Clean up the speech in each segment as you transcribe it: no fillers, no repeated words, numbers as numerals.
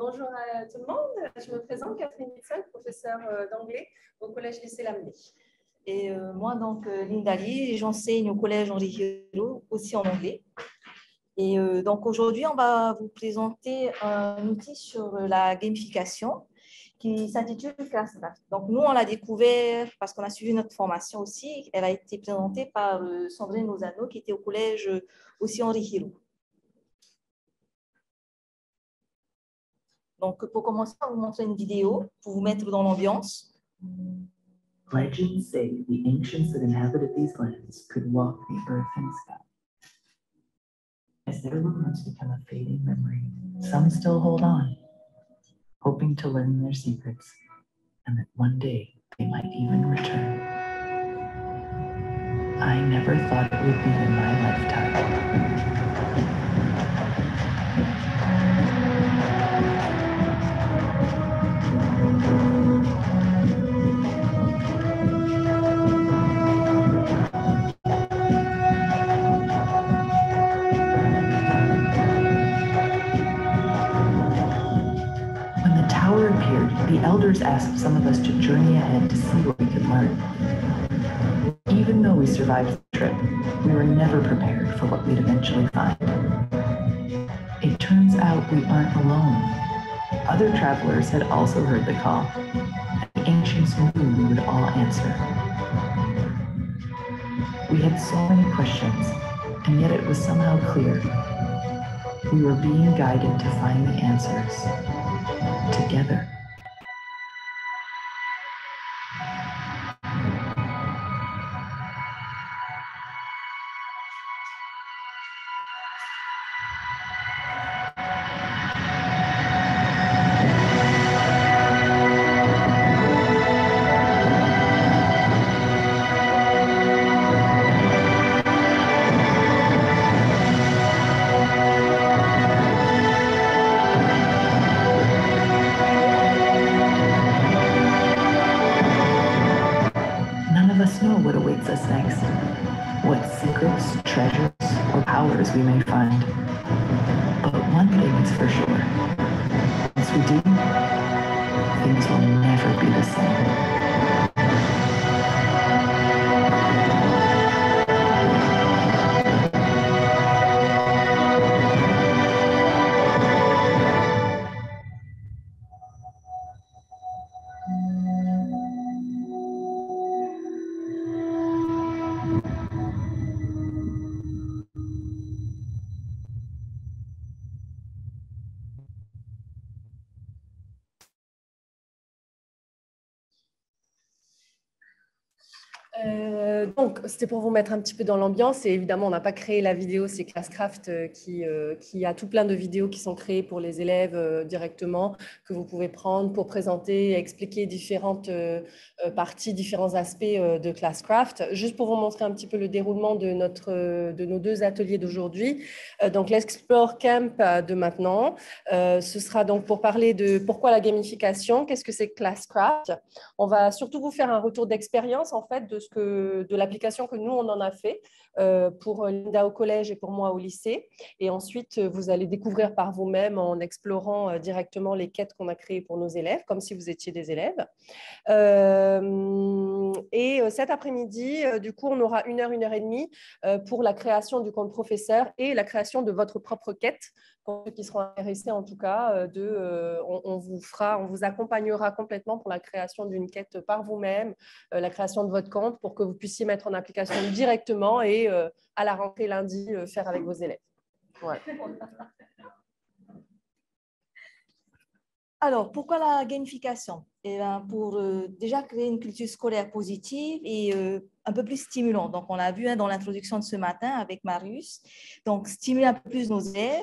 Bonjour à tout le monde. Je me présente, Catherine Nixon, professeure d'anglais au Collège Lycée Lamennais. Et moi, donc, Linda Lee, j'enseigne au Collège Henri Giraud, aussi en anglais. Et donc, aujourd'hui, on va vous présenter un outil sur la gamification qui s'intitule ClassCraft. Donc, nous, on l'a découvert parce qu'on a suivi notre formation aussi. Elle a été présentée par Sandrine Lozano, qui était au Collège aussi Henri Giraud. Donc, pour commencer, on va vous montrer une vidéo pour vous mettre dans l'ambiance. Legends say the ancients that inhabited these lands could walk the earth and sky. As their rumors become a fading memory, some still hold on, hoping to learn their secrets, and that one day they might even return. I never thought it would be in my lifetime. The elders asked some of us to journey ahead to see what we could learn. Even though we survived the trip, we were never prepared for what we'd eventually find. It turns out we aren't alone. Other travelers had also heard the call, and the ancients knew we would all answer. We had so many questions, and yet it was somehow clear. We were being guided to find the answers together. Us next, what secrets, treasures, or powers we may find. But one thing is for sure, once we do, things will never be the same. Donc, c'était pour vous mettre un petit peu dans l'ambiance et évidemment, on n'a pas créé la vidéo, c'est ClassCraft qui a tout plein de vidéos qui sont créées pour les élèves directement, que vous pouvez prendre pour présenter et expliquer différentes parties, différents aspects de ClassCraft. Juste pour vous montrer un petit peu le déroulement de nos deux ateliers d'aujourd'hui. Donc, l'Explore Camp de maintenant, ce sera donc pour parler de pourquoi la gamification, qu'est-ce que c'est ClassCraft. On va surtout vous faire un retour d'expérience en fait de l'application que nous, on en a fait pour Linda au collège et pour moi au lycée. Et ensuite, vous allez découvrir par vous-même en explorant directement les quêtes qu'on a créées pour nos élèves, comme si vous étiez des élèves. Et cet après-midi, du coup, on aura 1 heure, 1 heure et demie pour la création du compte professeur et la création de votre propre quête. Pour ceux qui seront intéressés, en tout cas, on vous accompagnera complètement pour la création d'une quête par vous-même, la création de votre compte pour que vous puissiez mettre en application directement et à la rentrée lundi, faire avec vos élèves. Voilà. Alors, pourquoi la gamification? Eh bien, pour déjà créer une culture scolaire positive et un peu plus stimulante. Donc, on l'a vu dans l'introduction de ce matin avec Marius. Donc, stimuler un peu plus nos élèves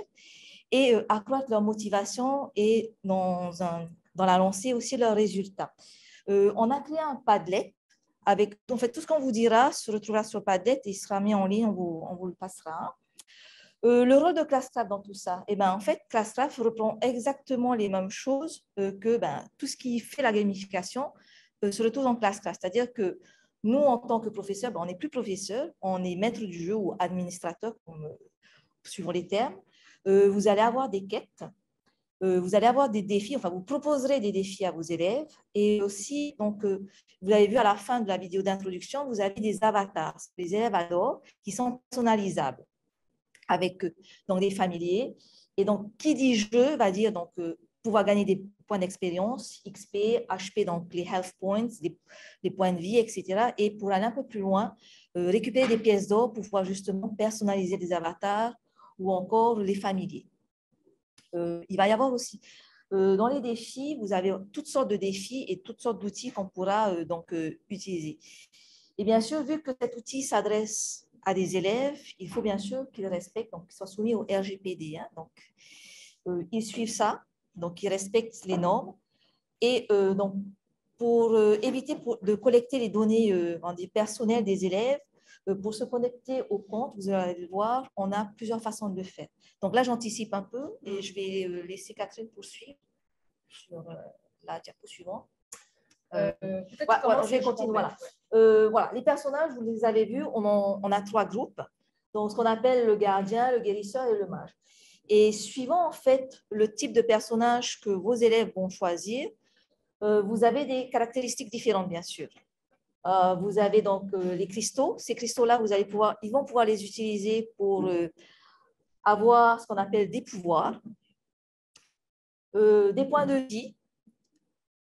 et accroître leur motivation et dans la lancée aussi leurs résultats. On a créé un Padlet avec, en fait, tout ce qu'on vous dira se retrouvera sur Padlet et il sera mis en ligne, on vous le passera. Le rôle de ClassCraft dans tout ça, eh ben, en fait, ClassCraft reprend exactement les mêmes choses que tout ce qui fait la gamification se retrouve dans ClassCraft. C'est-à-dire que nous, en tant que professeurs, on n'est plus professeur, on est maître du jeu ou administrateur, suivant les termes. Vous allez avoir des quêtes vous allez avoir des défis, enfin, vous proposerez des défis à vos élèves. Et aussi, donc, vous avez vu à la fin de la vidéo d'introduction, vous avez des avatars, les élèves adorent, qui sont personnalisables avec donc, des familiers. Et donc, qui dit jeu va dire donc, pouvoir gagner des points d'expérience, XP, HP, donc les health points, des points de vie, etc. Et pour aller un peu plus loin, récupérer des pièces d'or pour pouvoir justement personnaliser des avatars ou encore les familiers. Il va y avoir aussi, dans les défis, vous avez toutes sortes de défis et toutes sortes d'outils qu'on pourra utiliser. Et bien sûr, vu que cet outil s'adresse à des élèves, il faut bien sûr qu'ils respectent, donc qu'ils soient soumis au RGPD. Hein, donc, ils suivent ça, donc ils respectent les normes. Et donc, pour éviter de collecter les données personnelles des élèves, pour se connecter au compte, vous allez le voir, on a plusieurs façons de le faire. Donc là, j'anticipe un peu et je vais laisser Catherine poursuivre sur la diapo suivante. Je vais continuer. Voilà, les personnages, vous les avez vus, on a 3 groupes. Donc, ce qu'on appelle le gardien, le guérisseur et le mage. Et suivant, en fait, le type de personnage que vos élèves vont choisir, vous avez des caractéristiques différentes, bien sûr. Vous avez donc les cristaux. Ces cristaux-là, ils vont pouvoir les utiliser pour avoir ce qu'on appelle des pouvoirs, des points de vie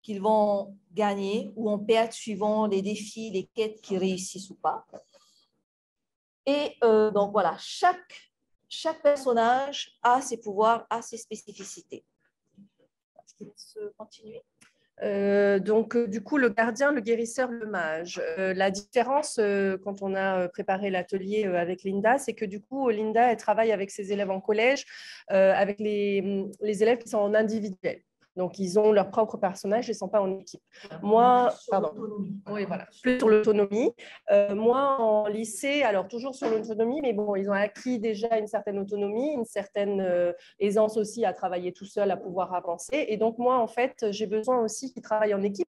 qu'ils vont gagner ou en perdre suivant les défis, les quêtes qu'ils réussissent ou pas. Et donc voilà, chaque personnage a ses pouvoirs, a ses spécificités. Est-ce qu'il se continue? Du coup, le gardien, le guérisseur, le mage. La différence, quand on a préparé l'atelier avec Linda, c'est que du coup, Linda, elle travaille avec ses élèves en collège, avec les élèves qui sont en individuel. Donc, ils ont leur propre personnage, ils ne sont pas en équipe. Moi, pardon. Oui, voilà, plus sur l'autonomie. Moi, en lycée, alors toujours sur l'autonomie, mais bon, ils ont acquis déjà une certaine autonomie, une certaine aisance aussi à travailler tout seul, à pouvoir avancer. Et donc, moi, en fait, j'ai besoin aussi qu'ils travaillent en équipe,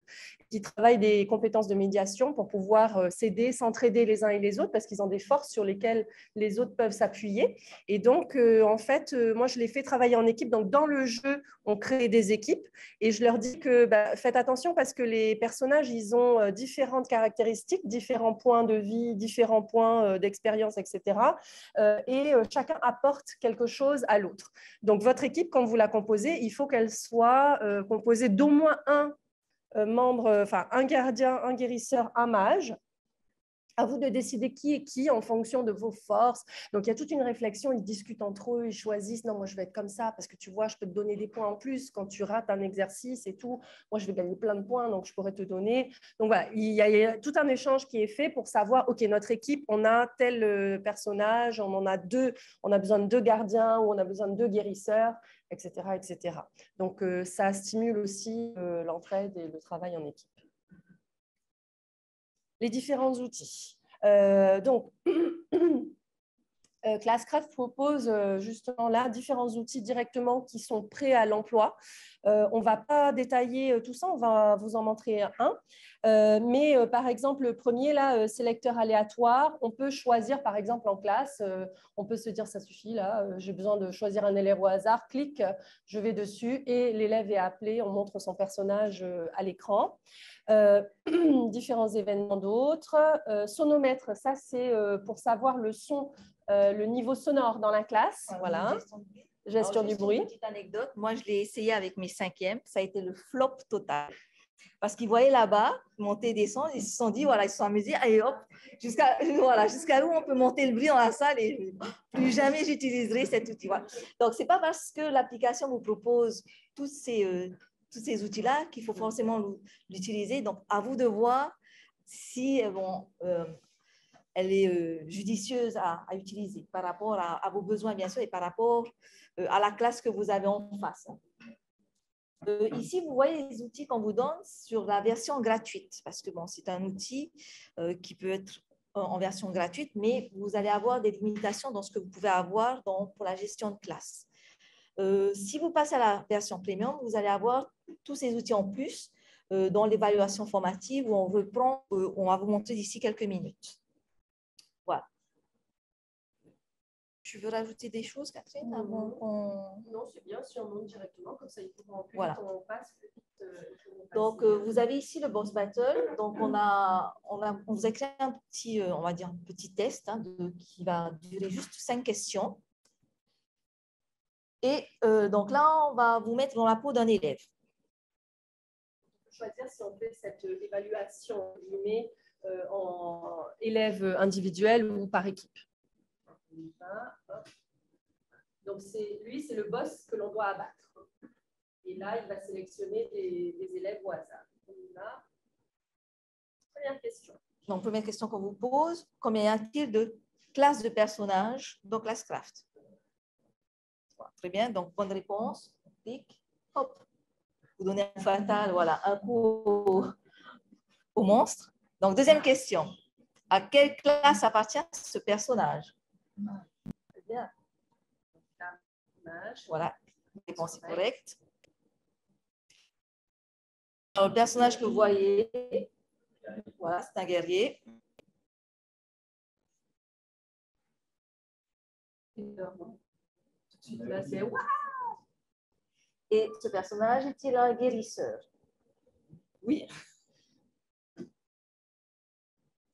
qu'ils travaillent des compétences de médiation pour pouvoir s'aider, s'entraider les uns et les autres, parce qu'ils ont des forces sur lesquelles les autres peuvent s'appuyer. Et donc, en fait, moi, je les fais travailler en équipe. Donc, dans le jeu, on crée des équipes et je leur dis que faites attention parce que les personnages, ils ont différentes caractéristiques, différents points de vie, différents points d'expérience, etc. Et chacun apporte quelque chose à l'autre. Donc, votre équipe, quand vous la composez, il faut qu'elle soit composée d'au moins un membre, enfin un gardien, un guérisseur, un mage. À vous de décider qui est qui en fonction de vos forces. Donc, il y a toute une réflexion, ils discutent entre eux, ils choisissent, non, moi, je vais être comme ça parce que tu vois, je peux te donner des points en plus quand tu rates un exercice et tout. Moi, je vais gagner plein de points, donc je pourrais te donner. Donc, voilà, il y a tout un échange qui est fait pour savoir, OK, notre équipe, on a tel personnage, on en a 2, on a besoin de 2 gardiens ou on a besoin de 2 guérisseurs, etc., etc. Donc, ça stimule aussi l'entraide et le travail en équipe. Les différents outils. Donc, Classcraft propose justement là différents outils directement qui sont prêts à l'emploi. On ne va pas détailler tout ça, on va vous en montrer un. Mais par exemple, le premier, là, sélecteur aléatoire, on peut choisir par exemple en classe, on peut se dire ça suffit, là, j'ai besoin de choisir un élève au hasard, clique, je vais dessus et l'élève est appelé, on montre son personnage à l'écran. Différents événements d'autres. Sonomètre, ça c'est pour savoir le son, le niveau sonore dans la classe. Voilà. Gestion du bruit. Une petite anecdote, moi je l'ai essayé avec mes 5e, ça a été le flop total. Parce qu'ils voyaient là-bas, monter et descendre, ils se sont dit, voilà, ils se sont amusés, allez hop, jusqu'à où on peut monter le bruit dans la salle et plus jamais j'utiliserai cet outil. Voilà. Donc, ce n'est pas parce que l'application vous propose tous ces outils-là qu'il faut forcément l'utiliser. Donc, à vous de voir si elle est judicieuse à utiliser par rapport à vos besoins, bien sûr, et par rapport à la classe que vous avez en face. Ici, vous voyez les outils qu'on vous donne sur la version gratuite, parce que bon, c'est un outil qui peut être en version gratuite, mais vous allez avoir des limitations dans ce que vous pouvez avoir pour la gestion de classe. Si vous passez à la version premium, vous allez avoir tous ces outils en plus dans l'évaluation formative où on va vous montrer d'ici quelques minutes. Voilà. tu veux rajouter des choses, Catherine, avant qu'on... Non, c'est bien si on monte directement, comme ça ils pourront plus Voilà. vite on passe, plus vite. Donc, vous avez ici le boss battle. Donc, on vous a créé un petit, on va dire, un petit test qui va durer juste 5 questions. Et donc là, on va vous mettre dans la peau d'un élève. On peut choisir si on fait cette évaluation en élève individuel ou par équipe. Donc, lui, c'est le boss que l'on doit abattre. Et là, il va sélectionner des élèves au hasard. Première question. Donc, première question qu'on vous pose, combien y a-t-il de classes de personnages dans Classcraft? Voilà, très bien, donc bonne réponse. Clic, hop. Vous donnez un fatal, voilà, un coup au monstre. Donc, deuxième question. À quelle classe appartient ce personnage? Très bien. Voilà, la réponse est correcte. Alors, le personnage que vous voyez, voilà, c'est un guerrier. Là, c'est waouh! Et ce personnage est-il un guérisseur? Oui.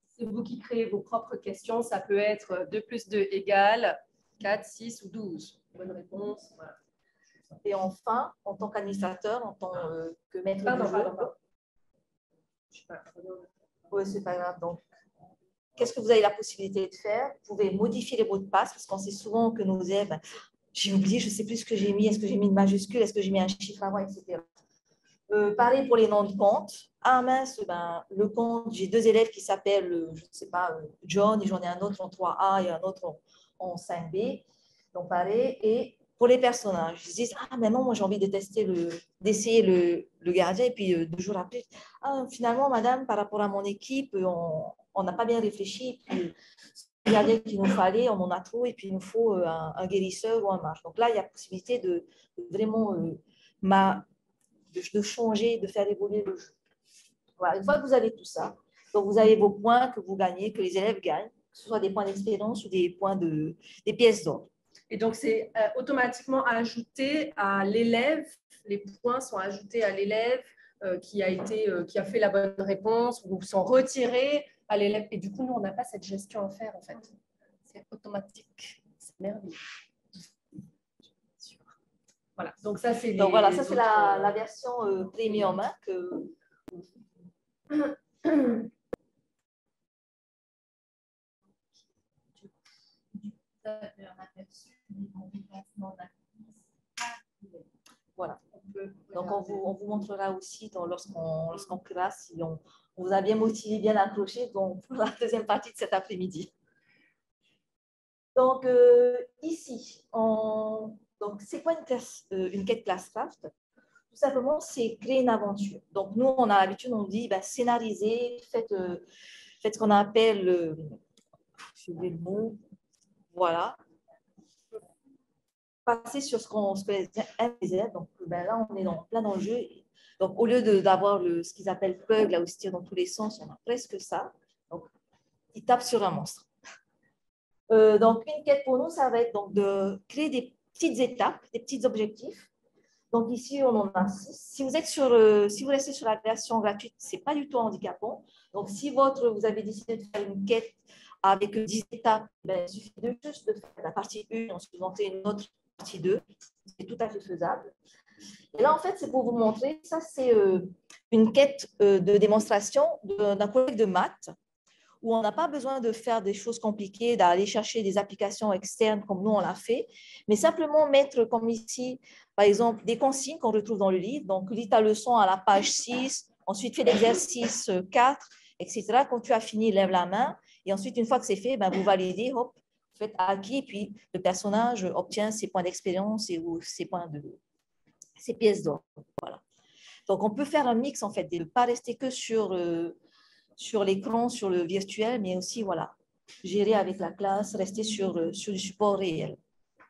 C'est vous qui créez vos propres questions. Ça peut être 2 plus 2 égale 4, 6 ou 12. Bonne réponse. Voilà. Et enfin, en tant qu'administrateur, en tant que maître du jeu. Oui, c'est pas grave. Donc, qu'est-ce que vous avez la possibilité de faire? Vous pouvez modifier les mots de passe parce qu'on sait souvent que nos élèves, j'ai oublié, je ne sais plus ce que j'ai mis. Est-ce que j'ai mis une majuscule? Est-ce que j'ai mis un chiffre avant, etc. Pareil pour les noms de compte. Ah mince, le compte, j'ai 2 élèves qui s'appellent, je ne sais pas, John, et j'en ai un autre en 3A et un autre en 5B. Donc, pareil. Et pour les personnages, ils disent, ah, mais non, moi j'ai envie de tester d'essayer le gardien. Et puis 2 jours après, ah, finalement, madame, par rapport à mon équipe, on n'a pas bien réfléchi. Puis, le gardien qu'il nous fallait, on en a trop. Et puis, il nous faut un guérisseur ou un mage. Donc là, il y a possibilité de vraiment de changer, de faire évoluer le jeu. Voilà. Une fois que vous avez tout ça, donc vous avez vos points que vous gagnez, que les élèves gagnent, que ce soit des points d'expérience ou des points des pièces d'or. Et donc, c'est automatiquement ajouté à l'élève. Les points sont ajoutés à l'élève qui a fait la bonne réponse ou sont retirés à l'élève. Et du coup, nous, on n'a pas cette gestion à faire, en fait. C'est automatique. C'est merveilleux. Voilà. Donc, ça, c'est la version premium que... Voilà. Donc, on vous montrera aussi lorsqu'on classe, si on vous a bien motivé, bien accroché pour la deuxième partie de cet après-midi. Donc, ici, donc, c'est quoi une quête Classcraft? Tout simplement, c'est créer une aventure. Donc, nous, on a l'habitude, on dit scénariser, faites ce qu'on appelle, je vais le mot, voilà, passer sur ce que les élèves. Donc, là, on est plein dans le jeu. Donc, au lieu d'avoir ce qu'ils appellent Pug, là où ils se tirent dans tous les sens, on a presque ça. Donc, ils tapent sur un monstre. Donc, une quête pour nous, ça va être donc de créer des petites étapes, des petits objectifs. Donc, ici, on en a 6. Si vous restez sur la version gratuite, ce n'est pas du tout handicapant. Donc, si vous avez décidé de faire une quête avec 10 étapes, il suffit juste de faire la partie 1, ensuite monter une autre partie 2. C'est tout à fait faisable. Et là, en fait, c'est pour vous montrer, ça, c'est une quête de démonstration d'un collègue de maths où on n'a pas besoin de faire des choses compliquées, d'aller chercher des applications externes comme nous, on l'a fait, mais simplement mettre comme ici, par exemple, des consignes qu'on retrouve dans le livre. Donc, lis ta leçon à la page 6, ensuite fais l'exercice 4, etc. Quand tu as fini, lève la main. Et ensuite, une fois que c'est fait, vous validez, hop, vous faites acquis, et puis le personnage obtient ses points d'expérience et ses pièces d'or. Voilà. Donc, on peut faire un mix, en fait, de ne pas rester que sur l'écran, sur le virtuel, mais aussi, voilà, gérer avec la classe, rester sur du support réel.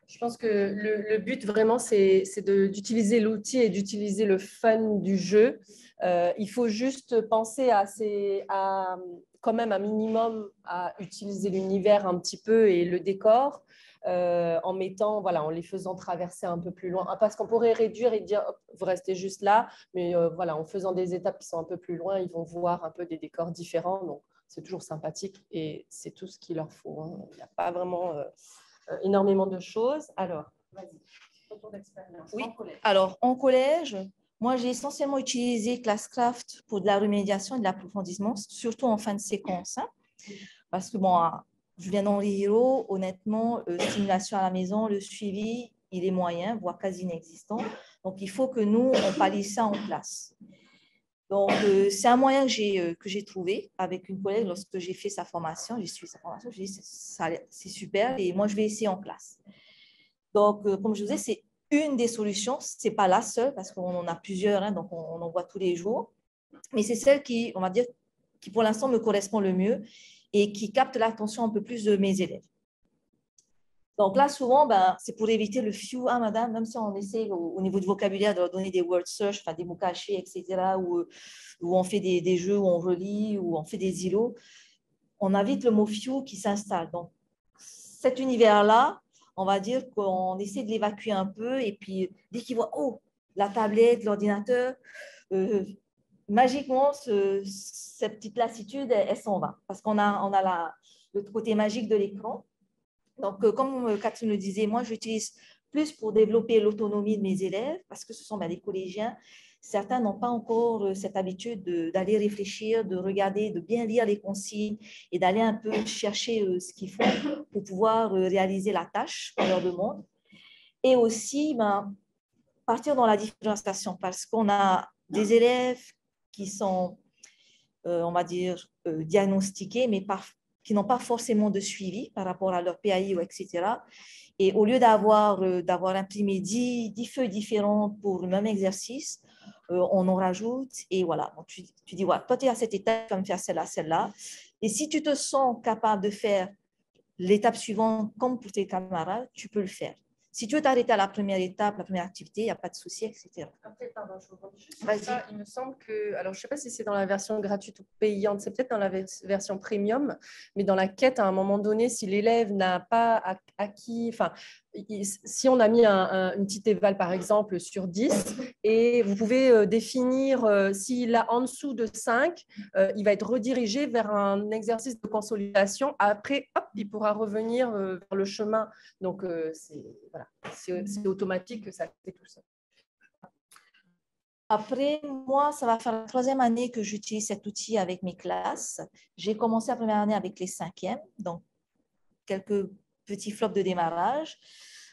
Je pense que le but vraiment, c'est d'utiliser l'outil et d'utiliser le fun du jeu. Il faut juste penser à quand même un minimum à utiliser l'univers un petit peu et le décor. en mettant, voilà, en les faisant traverser un peu plus loin. Parce qu'on pourrait réduire et dire, hop, vous restez juste là, mais voilà, en faisant des étapes qui sont un peu plus loin, ils vont voir un peu des décors différents. Donc, c'est toujours sympathique et c'est tout ce qu'il leur faut, hein. Il n'y a pas vraiment énormément de choses. Alors, vas-y, retour d'expérience. Oui, En collège. alors en collège, moi j'ai essentiellement utilisé Classcraft pour de la remédiation et de l'approfondissement, surtout en fin de séquence, hein, parce que bon, je viens d'Henri Hiro, honnêtement, stimulation à la maison, le suivi, il est moyen, voire quasi inexistant. Donc il faut que nous, on pallie ça en classe. Donc, c'est un moyen que j'ai trouvé avec une collègue lorsque j'ai fait sa formation. J'ai suivi sa formation, j'ai dit c'est super et moi, je vais essayer en classe. Donc, comme je vous disais, c'est une des solutions. Ce n'est pas la seule parce qu'on en a plusieurs, hein, donc on en voit tous les jours. Mais c'est celle qui, on va dire, qui pour l'instant me correspond le mieux et qui capte l'attention un peu plus de mes élèves. Donc là, souvent, c'est pour éviter le few, hein, madame, même si on essaie au niveau du vocabulaire de leur donner des word search, enfin, des mots cachés, etc., où on fait des jeux, où on relie, où on fait des îlots, on invite le mot few qui s'installe. Donc, cet univers-là, on va dire qu'on essaie de l'évacuer un peu et puis dès qu'ils voient, oh, la tablette, l'ordinateur, magiquement, cette petite lassitude, elle s'en va parce qu'on a le côté magique de l'écran. Donc, comme Catherine le disait, moi, j'utilise plus pour développer l'autonomie de mes élèves parce que ce sont des collégiens. Certains n'ont pas encore cette habitude d'aller réfléchir, de regarder, de bien lire les consignes et d'aller un peu chercher ce qu'ils font pour pouvoir réaliser la tâche qu'on leur demande. Et aussi, partir dans la différenciation parce qu'on a des élèves qui sont, on va dire, diagnostiqués, mais qui n'ont pas forcément de suivi par rapport à leur PAI ou etc. Et au lieu d'avoir imprimé 10 feuilles différentes pour le même exercice, on en rajoute et voilà. Donc, tu dis, ouais, toi, tu es à cette étape, tu vas me faire celle-là, celle-là. Et si tu te sens capable de faire l'étape suivante comme pour tes camarades, tu peux le faire. Si tu veux t'arrêter à la première étape, la première activité, il n'y a pas de souci, etc. Après, pardon, je rebondis juste sur ça. Il me semble que, alors je ne sais pas si c'est dans la version gratuite ou payante, c'est peut-être dans la version premium, mais dans la quête, à un moment donné, si l'élève n'a pas acquis, enfin, si on a mis une petite éval, par exemple, sur 10, et vous pouvez définir, s'il a en dessous de 5, il va être redirigé vers un exercice de consolidation. Après, hop, il pourra revenir vers le chemin. Donc, c'est automatique que ça fait tout ça. Après, moi, ça va faire la 3e année que j'utilise cet outil avec mes classes. J'ai commencé la première année avec les 5e, donc quelques petits flops de démarrage.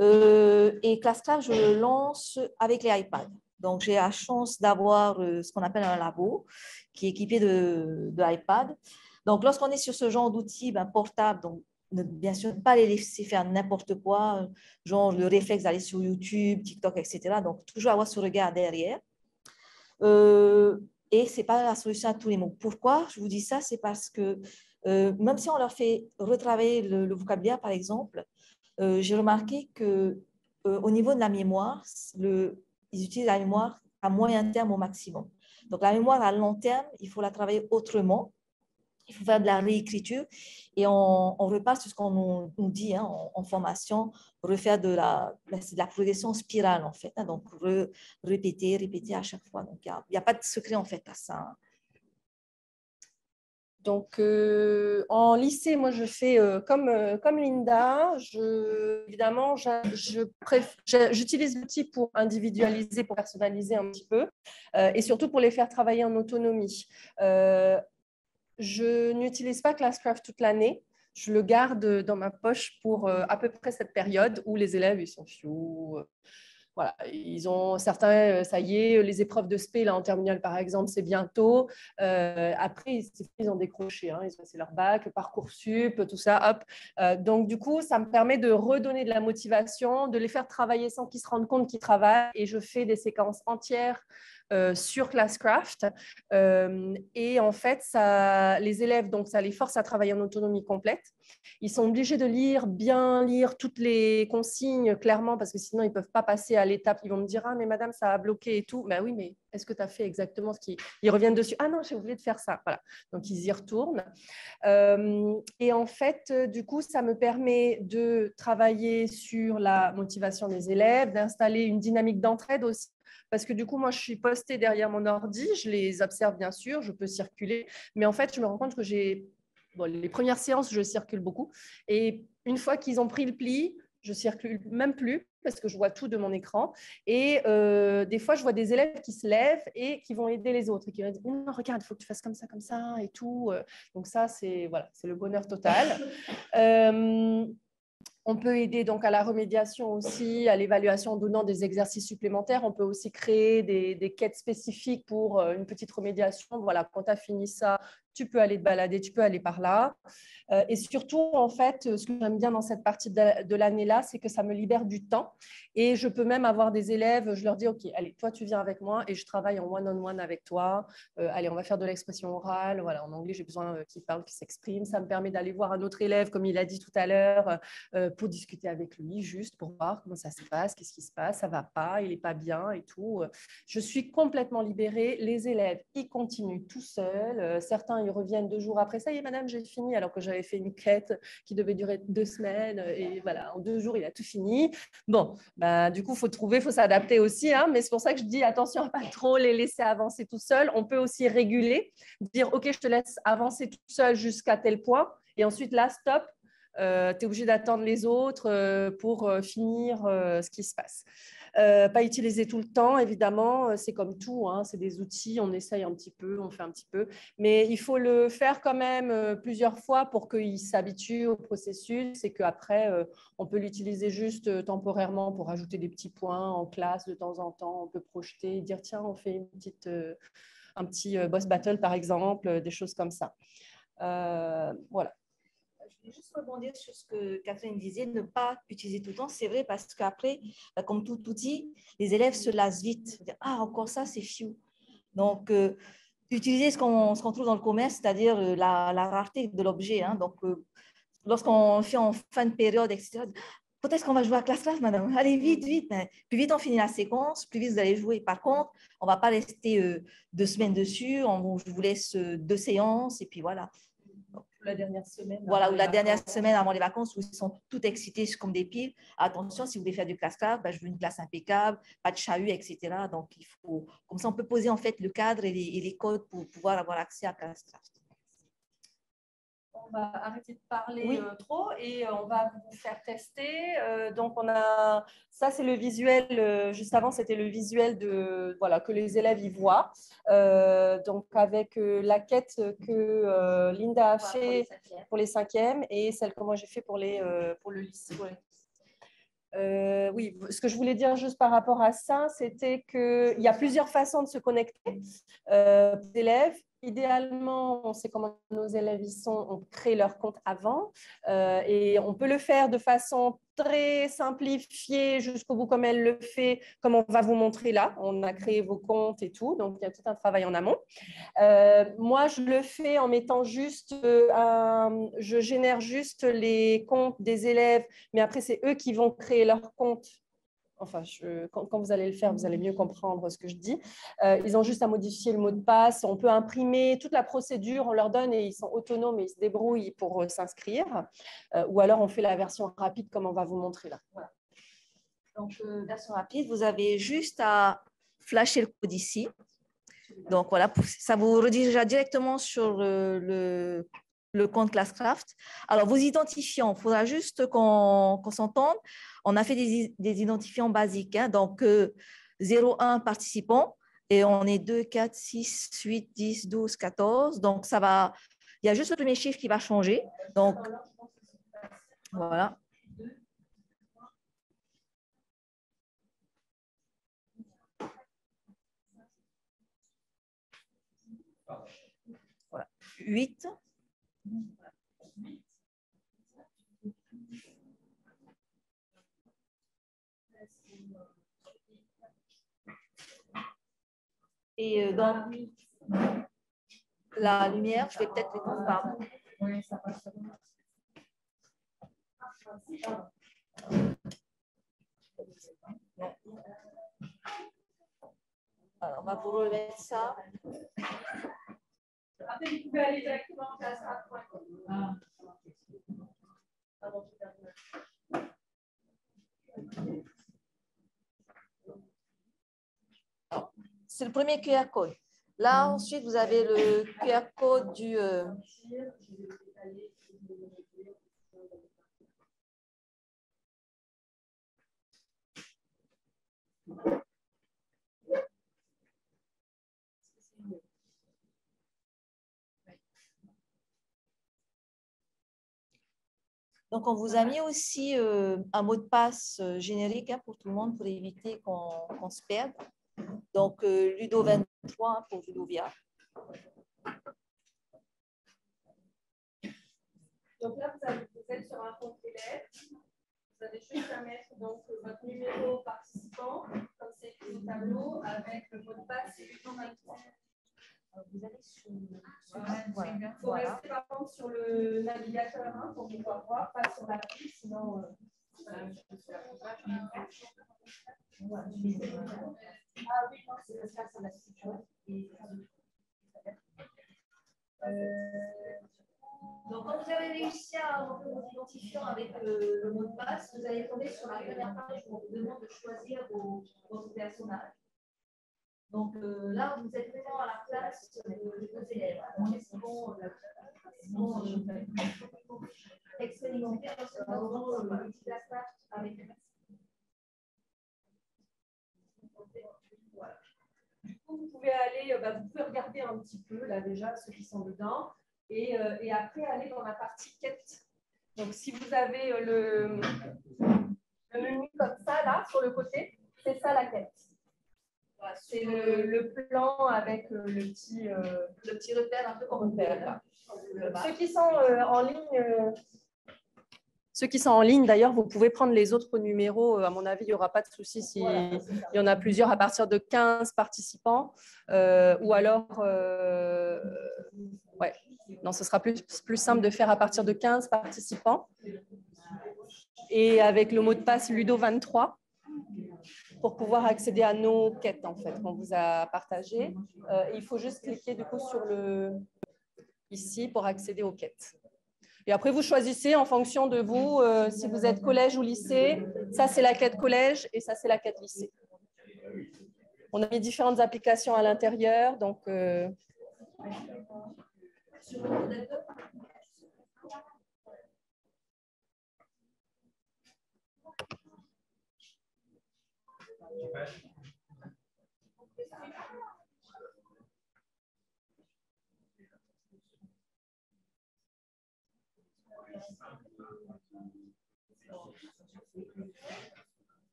Et Classcraft, je le lance avec les iPads. Donc, j'ai la chance d'avoir ce qu'on appelle un labo qui est équipé de iPad. Donc, lorsqu'on est sur ce genre d'outils portables, donc bien sûr, pas les laisser faire n'importe quoi, genre le réflexe d'aller sur YouTube, TikTok, etc. Donc, toujours avoir ce regard derrière. Et ce n'est pas la solution à tous les mots. Pourquoi je vous dis ça? C'est parce que même si on leur fait retravailler le vocabulaire, par exemple, j'ai remarqué qu'au niveau de la mémoire, ils utilisent la mémoire à moyen terme au maximum. Donc, la mémoire à long terme, il faut la travailler autrement. Il faut faire de la réécriture et on repasse sur ce qu'on nous dit en formation, refaire de la progression spirale en fait. Donc, répéter à chaque fois. Donc, il n'y a pas de secret en fait à ça. Donc, en lycée, moi, je fais comme Linda. Évidemment, j'utilise l'outil pour individualiser, pour personnaliser un petit peu et surtout pour les faire travailler en autonomie. Je n'utilise pas Classcraft toute l'année. Je le garde dans ma poche pour à peu près cette période où les élèves, ils sont fous. Voilà, ils ont certains, ça y est, les épreuves de spé là en terminale par exemple, c'est bientôt. Après, ils ont décroché, ils ont passé leur bac, Parcoursup, tout ça, hop. Donc du coup, ça me permet de redonner de la motivation, de les faire travailler sans qu'ils se rendent compte qu'ils travaillent. Et je fais des séquences entières sur Classcraft. Et en fait, les élèves, donc ça les force à travailler en autonomie complète. Ils sont obligés de bien lire toutes les consignes clairement parce que sinon, ils ne peuvent pas passer à l'étape. Ils vont me dire, ah, mais madame, ça a bloqué et tout. Ben oui, mais est-ce que tu as fait exactement ce qui… Ils reviennent dessus. Ah non, j'ai oublié de faire ça. Voilà. Donc, ils y retournent. Et en fait, du coup, ça me permet de travailler sur la motivation des élèves, d'installer une dynamique d'entraide aussi. Parce que du coup, moi, je suis postée derrière mon ordi, je les observe bien sûr, je peux circuler, mais en fait, je me rends compte que les premières séances, je circule beaucoup. Et une fois qu'ils ont pris le pli, je circule même plus parce que je vois tout de mon écran. Et des fois, je vois des élèves qui se lèvent et qui vont aider les autres et qui vont dire non, regarde, il faut que tu fasses comme ça et tout. Donc ça, c'est le bonheur total. On peut aider donc à la remédiation aussi, à l'évaluation en donnant des exercices supplémentaires. On peut aussi créer des quêtes spécifiques pour une petite remédiation. Voilà, quand tu as fini ça, tu peux aller te balader, tu peux aller par là. Et surtout, en fait, ce que j'aime bien dans cette partie de l'année-là, c'est que ça me libère du temps. Et je peux même avoir des élèves, je leur dis, OK, allez, toi, tu viens avec moi et je travaille en one-on-one avec toi. Allez, on va faire de l'expression orale. Voilà, en anglais, j'ai besoin qu'ils parlent, qu'ils s'expriment. Ça me permet d'aller voir un autre élève, comme il a dit tout à l'heure, pour discuter avec lui, juste pour voir comment ça se passe, qu'est-ce qui se passe, ça ne va pas, il n'est pas bien et tout. Je suis complètement libérée. Les élèves, ils continuent tout seuls. Certains, ils reviennent 2 jours après. Ça y est, madame, j'ai fini, alors que j'avais fait une quête qui devait durer 2 semaines. Et voilà, en 2 jours, il a tout fini. Bon, bah, du coup, il faut s'adapter aussi. Hein, mais c'est pour ça que je dis attention à ne pas trop les laisser avancer tout seuls. On peut aussi réguler, dire OK, je te laisse avancer tout seul jusqu'à tel point. Et ensuite, là, stop. Tu es obligé d'attendre les autres pour finir ce qui se passe. Pas utiliser tout le temps, évidemment, c'est comme tout, hein, c'est des outils, on essaye un petit peu, on fait un petit peu, mais il faut le faire quand même plusieurs fois pour qu'ils s'habituent au processus et qu'après, on peut l'utiliser juste temporairement pour ajouter des petits points en classe de temps en temps, on peut projeter, dire tiens, on fait un petit boss battle par exemple, des choses comme ça. Voilà. Je vais juste rebondir sur ce que Catherine disait, ne pas utiliser tout le temps. C'est vrai parce qu'après, comme tout outil, les élèves se lassent vite. Ah, encore ça, c'est fiou. Donc, utiliser ce qu'on trouve dans le commerce, c'est-à-dire la rareté de l'objet. Hein. Donc, lorsqu'on fait en fin de période, etc., quand est-ce qu'on va jouer à classe-classe, madame? Allez, vite, vite. Plus vite on finit la séquence, plus vite vous allez jouer. Par contre, on ne va pas rester 2 semaines dessus. Je vous laisse 2 séances et puis voilà. La dernière semaine. Voilà, ou la dernière semaine avant les vacances où ils sont tout excités comme des piles. Attention, si vous voulez faire du classe-classe, je veux une classe impeccable, pas de chahut, etc. Donc, il faut, comme ça, on peut poser en fait le cadre et les codes pour pouvoir avoir accès à classe-classe. On va arrêter de parler oui. trop et on va vous faire tester. Donc, ça, c'est le visuel. Juste avant, c'était le visuel que les élèves y voient. Donc, avec la quête que Linda a fait pour les 5e et celle que moi j'ai fait pour le lycée. Oui, ce que je voulais dire juste par rapport à ça, c'était qu'il y a plusieurs façons de se connecter aux élèves. Idéalement, on sait comment nos élèves y sont, on crée leur compte avant et on peut le faire de façon très simplifiée jusqu'au bout comme elle le fait, comme on va vous montrer là. On a créé vos comptes et tout, donc il y a tout un travail en amont. Moi, je le fais en mettant juste, je génère juste les comptes des élèves, mais après, c'est eux qui vont créer leur compte. Enfin, quand vous allez le faire, vous allez mieux comprendre ce que je dis. Ils ont juste à modifier le mot de passe. On peut imprimer toute la procédure, on leur donne et ils sont autonomes et ils se débrouillent pour s'inscrire. Ou alors, on fait la version rapide comme on va vous montrer là. Voilà. Donc, version rapide, vous avez juste à flasher le code ici. Donc, voilà, ça vous redirigera directement sur le compte Classcraft. Alors, vos identifiants, il faudra juste qu'on s'entende. On a fait des identifiants basiques. Hein, donc, 0, 1 participants. Et on est 2, 4, 6, 8, 10, 12, 14. Donc, ça va… Il y a juste le premier chiffre qui va changer. Donc, voilà. Voilà. 8. Et dans la lumière, je vais peut-être les prendre par… Alors, on va vous remettre ça. Après, vous pouvez aller directement en classe A. C'est le premier QR code. Là, ensuite, vous avez le QR code du... Donc, on vous a mis aussi un mot de passe générique pour tout le monde pour éviter qu'on se perde. Donc, Ludo 23 pour Ludovia. Donc là, vous êtes sur un compte élève. Vous avez juste à mettre donc, votre numéro participant, comme c'est écrit au tableau, avec le mot de passe et Ludo 23. Vous allez sur... Voilà. Il faut rester par contre sur le navigateur pour pouvoir voir, pas sur l'appli, sinon. Ah oui, non, c'est parce que ça la situation. Donc, quand vous avez réussi à vous identifier avec le mot de passe, vous allez tomber sur la première page où on vous demande de choisir votre personnage. Donc là, vous êtes vraiment à la place de vos élèves. Ils vont expérimenter le petit classage avec eux. Voilà. Du coup, vous pouvez aller, vous pouvez regarder un petit peu là déjà ceux qui sont dedans et après aller dans la partie quête. Donc si vous avez le menu comme ça là sur le côté, c'est ça la quête. Voilà, c'est le plan avec le petit repère un peu comme repère. Ceux qui sont en ligne. Ceux qui sont en ligne, d'ailleurs, vous pouvez prendre les autres numéros. À mon avis, il n'y aura pas de souci s'il y en a plusieurs à partir de 15 participants. Ou alors, ouais, non, ce sera plus simple de faire à partir de 15 participants. Et avec le mot de passe Ludo23 pour pouvoir accéder à nos quêtes, en fait, qu'on vous a partagées. Il faut juste cliquer, du coup, sur ici pour accéder aux quêtes. Et après, vous choisissez en fonction de vous, si vous êtes collège ou lycée. Ça, c'est la quête collège et ça, c'est la quête lycée. On a mis différentes applications à l'intérieur. Donc,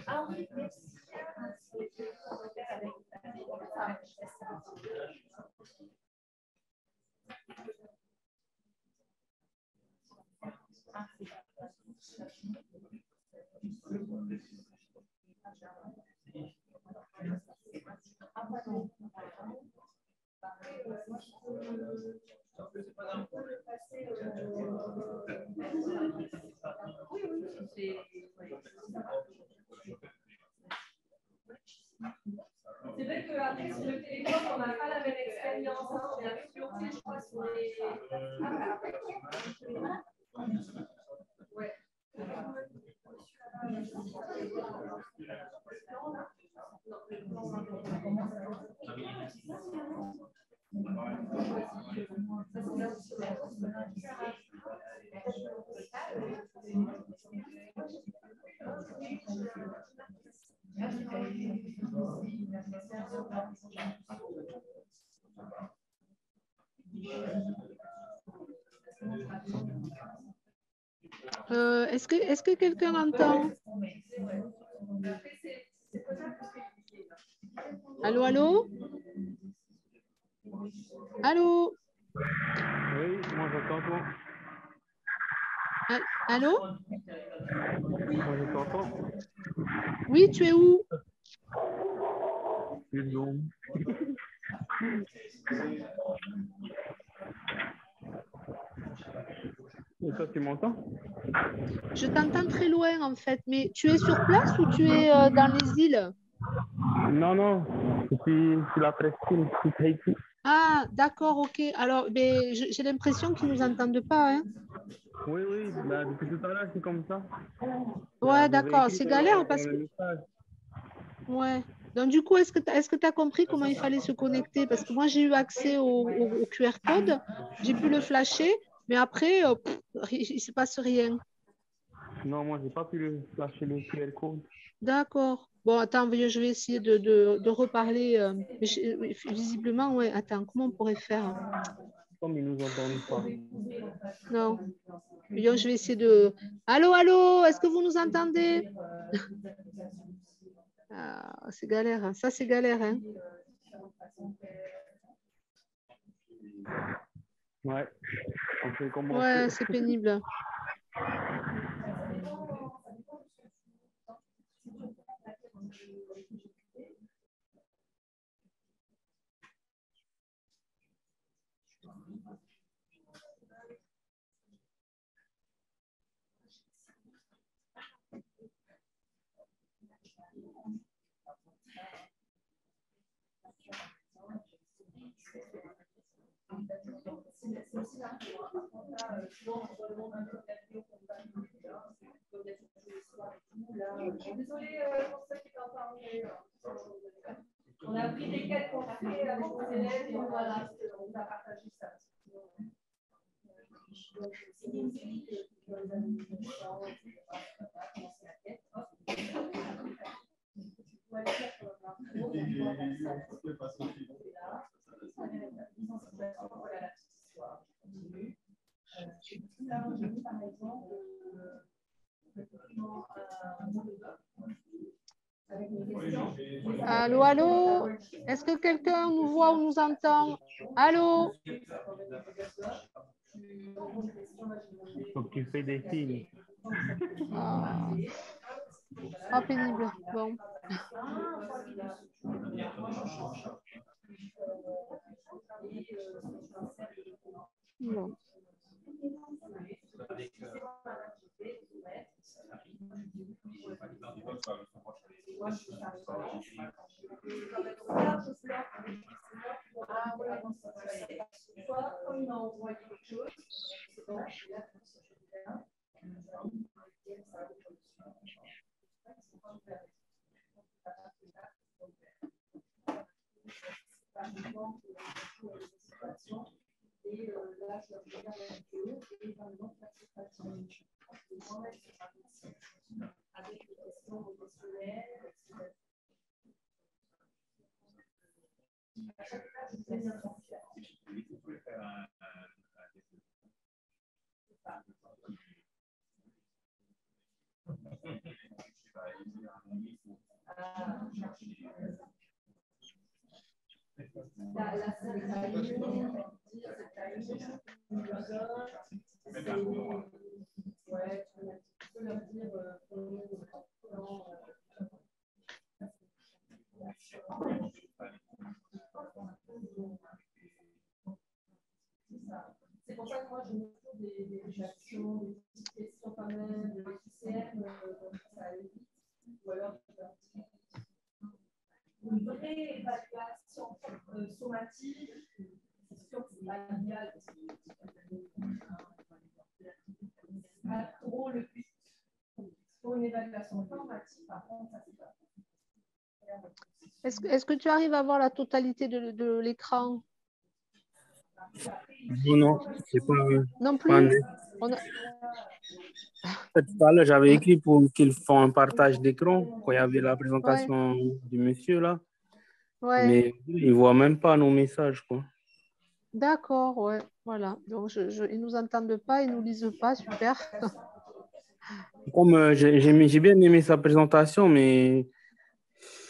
Ah oui, merci. C'est vrai qu'après, sur le téléphone, on n'a pas la même expérience. On est avec bloqué, je crois, sur les. Ouais. Est-ce que quelqu'un entend? Allô, allô? Allô? Oui, moi j'entends toi. Allô? Moi je t'entends. Oui, tu es où? Pardon. Et toi, tu m'entends? Je t'entends très loin en fait, mais tu es sur place ou tu es dans les îles? Non, non, je suis sur la presqu'île, sur Tahiti. Ah, d'accord, ok. Alors, ben, j'ai l'impression qu'ils ne nous entendent pas, hein. Oui, oui, là, depuis tout à l'heure, c'est comme ça. Ouais, Vous avez d'accord. écrit C'est dans galère dans parce le que... message. Ouais. Donc, du coup, est-ce que tu as compris comment il fallait se connecter? Parce que moi, j'ai eu accès au QR code, j'ai pu le flasher, mais après, il ne se passe rien. Non, moi, j'ai pas pu lâcher le QR code. D'accord. Bon, attends, je vais essayer de reparler. Mais visiblement, ouais. Attends, comment on pourrait faire? Comme ils nous entendent pas. Non. Je vais essayer de... Allô, allô, est-ce que vous nous entendez? Ah, c'est galère, hein. Ça, c'est galère, hein. Ouais, on fait comme on Ouais, peut. c'est pénible. Désolée pour ceux qui t'ont parlé. On a pris des quêtes qu'on a fait avec nos élèves et voilà, on a partagé ça. Allô, allô? Est-ce que quelqu'un nous voit ou nous entend? Allô? Donc, tu fais des signes. Ah, ah, pénible. Bon. Bon. C'est pour ça que moi, je me trouve des actions, des petites questions quand même, de l'ICM, ça allait vite. Ou alors, une vraie évaluation sommative, c'est sûr que c'est pas idéal. C'est pas trop le but. Pour une évaluation formative, par contre, ça c'est pas. Est-ce que tu arrives à voir la totalité de l'écran? Non, non, c'est pas. Non Pas plus? net. On a... Tout à l'heure, j'avais écrit pour qu'ils font un partage d'écran quand il y avait la Ouais, présentation du monsieur là. ouais. Mais ils ne voient même pas nos messages, quoi. D'accord, ouais, voilà. Donc, ils nous entendent pas, ils nous lisent pas, super. Comme j'ai bien aimé sa présentation, mais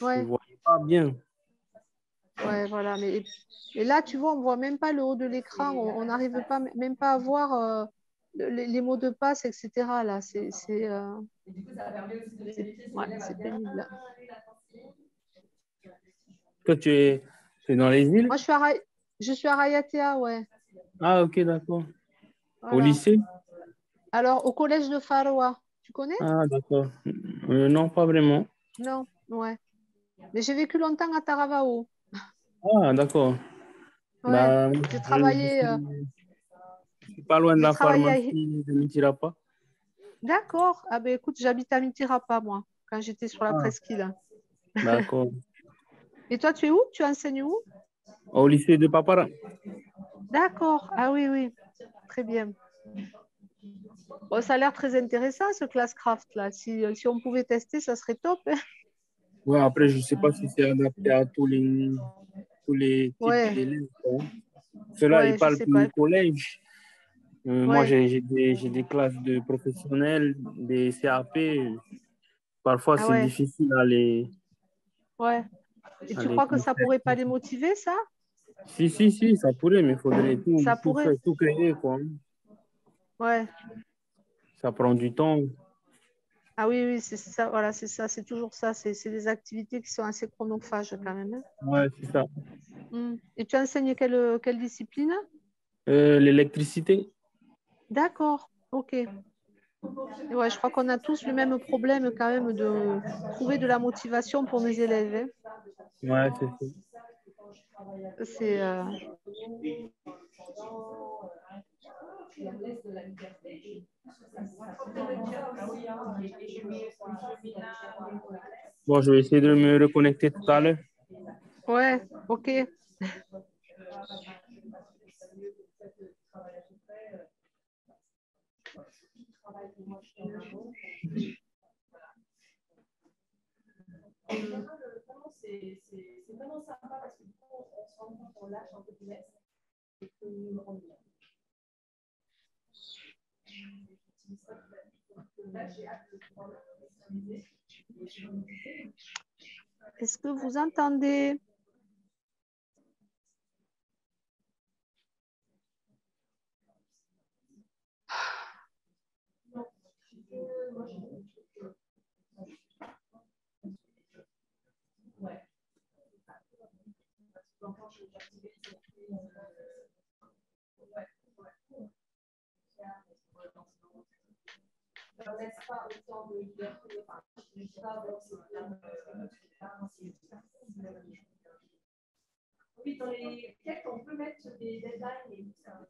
je ne Ouais, voyais pas bien. ouais, voilà. Mais et là, tu vois, on voit même pas le haut de l'écran, on n'arrive pas même pas à voir les mots de passe, etc. Là, ouais, c'est pénible. Toi, tu es dans les îles? Moi, je suis à Rayatea, ouais. Ah, ok, d'accord. Au Voilà. lycée? Alors, au collège de Faroa, tu connais? Ah, d'accord. Non, pas vraiment. Non, ouais. Mais j'ai vécu longtemps à Taravao. Ah, d'accord. Ouais. Bah, J'ai travaillé, je suis pas loin de j'ai la travaillé à... pharmacie de Mitirapa. D'accord. Ah ben écoute, j'habite à Mitirapa, moi, quand j'étais sur la Ah, presqu'île. d'accord. Et toi, tu es où? Tu enseignes où? Au lycée de Papara. D'accord. Ah oui, oui. Très bien. Bon, ça a l'air très intéressant, ce Classcraft, là. Si on pouvait tester, ça serait top, hein. Ouais, après, je sais pas si c'est adapté à tous les types Ouais, d'élèves, quoi. Ceux-là, ils ouais, je parlent sais pour le pas. collège. Moi, Ouais, j'ai des classes de professionnels, des CAP. Parfois, ah c'est ouais, difficile ouais. Et à tu les crois que ça faire. pourrait pas les motiver, ça? Si, ça pourrait, mais il faudrait Ça tout faire, pourrait. tout créer, quoi. Ouais. Ça prend du temps. Ah oui, oui, c'est ça, voilà, c'est ça, c'est toujours ça. C'est des activités qui sont assez chronophages quand même, hein. Ouais, c'est ça. Et tu enseignes quelle discipline? L'électricité. D'accord, ok. Et ouais, je crois qu'on a tous le même problème quand même de trouver de la motivation pour mes élèves, hein. Ouais, c'est ça. C'est, Bon, je vais essayer de me reconnecter tout à l'heure. ouais, ok. Est-ce que vous entendez? Oui, dans les quêtes, on peut mettre des deadlines et ça.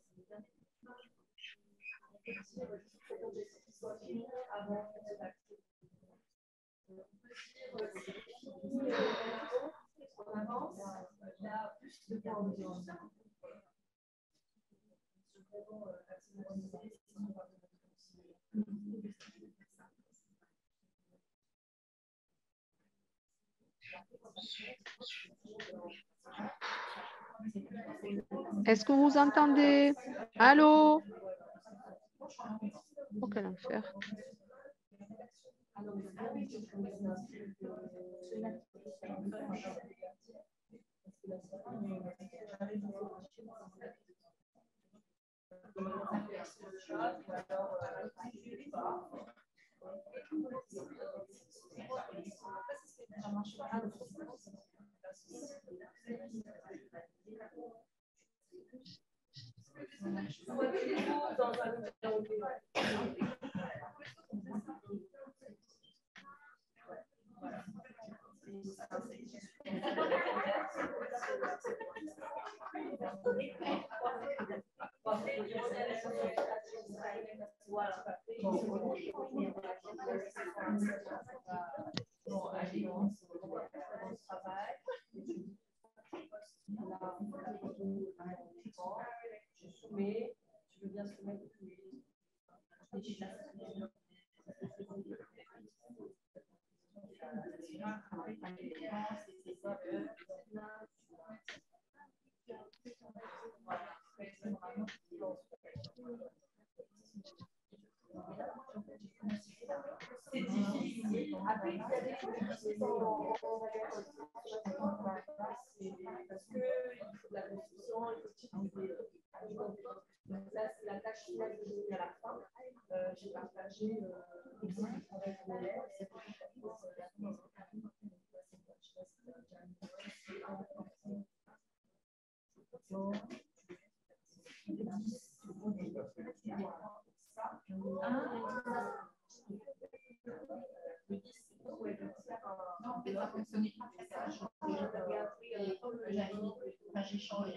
Est-ce que vous entendez? Allô? Oh, quel enfer. C'est difficile. Après, il y a des choses qui sont parce qu'il faut de la construction, il faut utiliser. Donc là, c'est la tâche finale que j'ai mis à la fin. J'ai partagé avec mon élève. J'ai changé.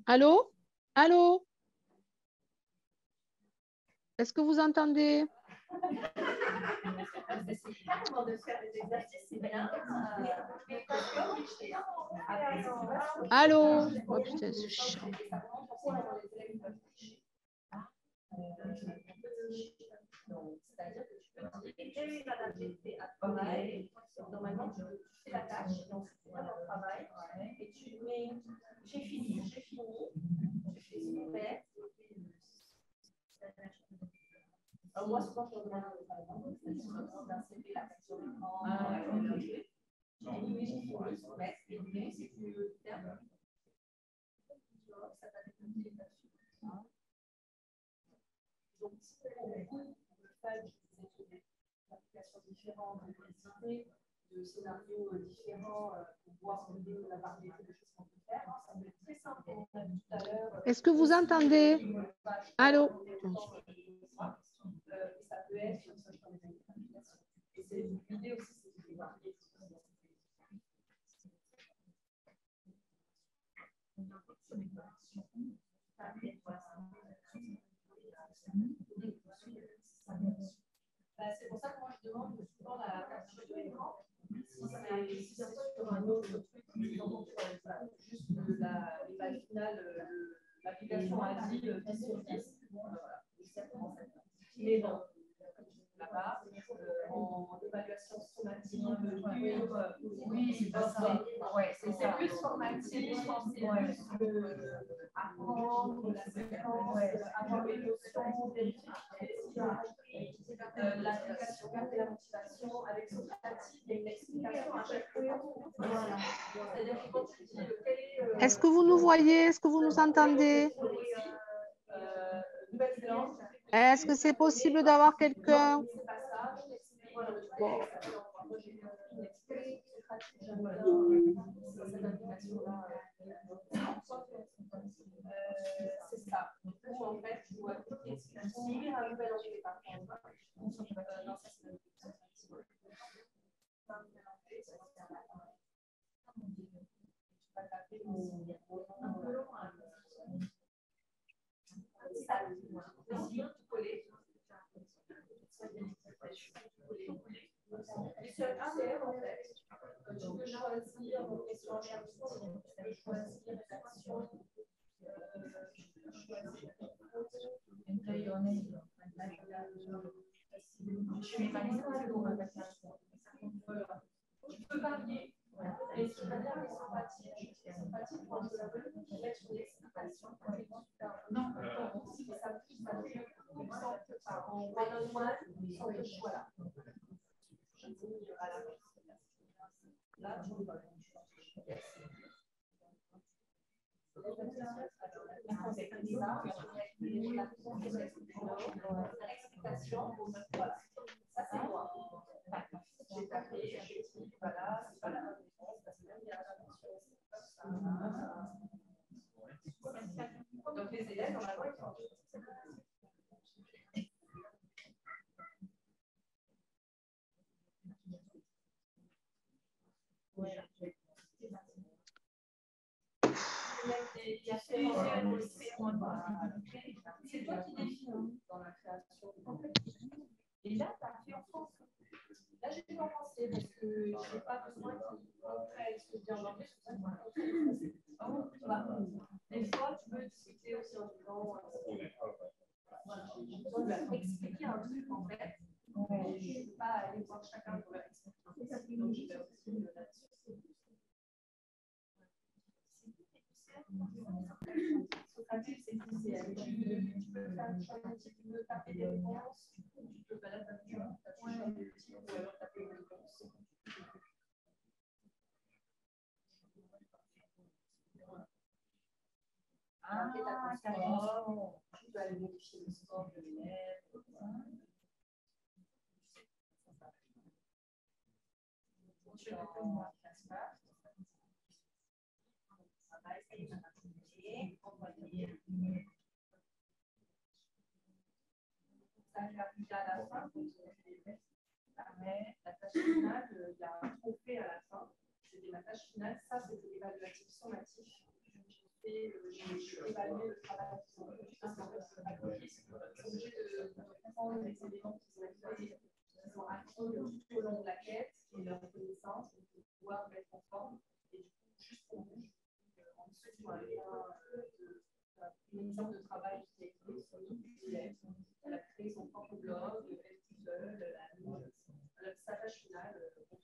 Allô? Allô? Est-ce que vous entendez? Allô? Oh putain, c'est chiant. C'est-à-dire que tu peux normalement, tu fais la tâche, donc tu fais ton travail, et tu mets j'ai fini, je fais super. Alors moi, souvent, je demande d'un CV la capture d'écran, j'ai fini, c'est plus le terme. Ça va décompter là-dessus. Donc, si vous avez des applications différentes, de scénarios différents pour voir la variété de choses qu'on peut faire, ça peut être très simple. On a vu tout à l'heure. Est-ce que vous entendez? Allô? Ça peut être sur des applications. Et l'idée aussi, c'est de les varier. C'est pour ça que moi je demande souvent la capture de l'écran. Si c'est sur un autre truc, juste les pages finales, l'application a dit 10 sur 10. Mais bon, là-bas, en évaluation somatique, oui, c'est pas ça. C'est plus formatif, c'est plus apprendre la séquence, avoir les notions, vérifier l'application, garder la motivation avec son pratique, il y a une explication à chaque fois. C'est-à-dire que quand tu dis est-ce que vous nous voyez? Est-ce que vous nous entendez? Est-ce que c'est possible d'avoir quelqu'un? Bon. C'est ça. Où en fait, tu dois lire un nouvel onglet par contre. Non, ça c'est tu peux varier. Et ce qui va bien avec sympathie, quand je la veux mettre sur l'explication, non, si ça plus ça plus en one-on-one, sans le choix là. Je dis à la là, tu vois. L'explication, voilà. Ça c'est moi. J'ai tapé, j'ai dit, voilà, c'est pas la bonne réponse, parce que même il y a la mention. Donc les élèves, normalement, ils sont C'est toi qui définis dans la création. Et là, tu as fait en France. Là, j'ai dû en penser parce que je n'ai pas besoin qu'ils comprennent ce que je dis en anglais. Des fois, tu peux discuter aussi en disant j'ai besoin de leur expliquer un truc en fait. Mais je ne peux pas aller voir chacun pour leur expliquer. Donc, je vais aussi là-dessus. Socratique, c'est tu peux faire tu peux taper des réponses, tu peux pas la taper, ou alors taper une réponse. Ah, d'accord. Tu peux aller vérifier le score de l'élève. Tu peux moi ça arrive à la fin, la tâche finale, il y a un trophée à la fin. C'était ma tâche finale. Ça, c'était l'évaluatif sommatif. J'ai évalué le travail qu'ils ont fait. Parce qu'en fait, ils sont obligés de prendre les éléments qu'ils ont acquis tout au long de la quête et leur connaissance pour pouvoir mettre en forme. Et du coup, juste pour vous, en dessous, tu vois, une exemple de travail qui est écrit sur une élève. Elle a créé son propre blog, elle tout seul, elle a mis sa page finale complète.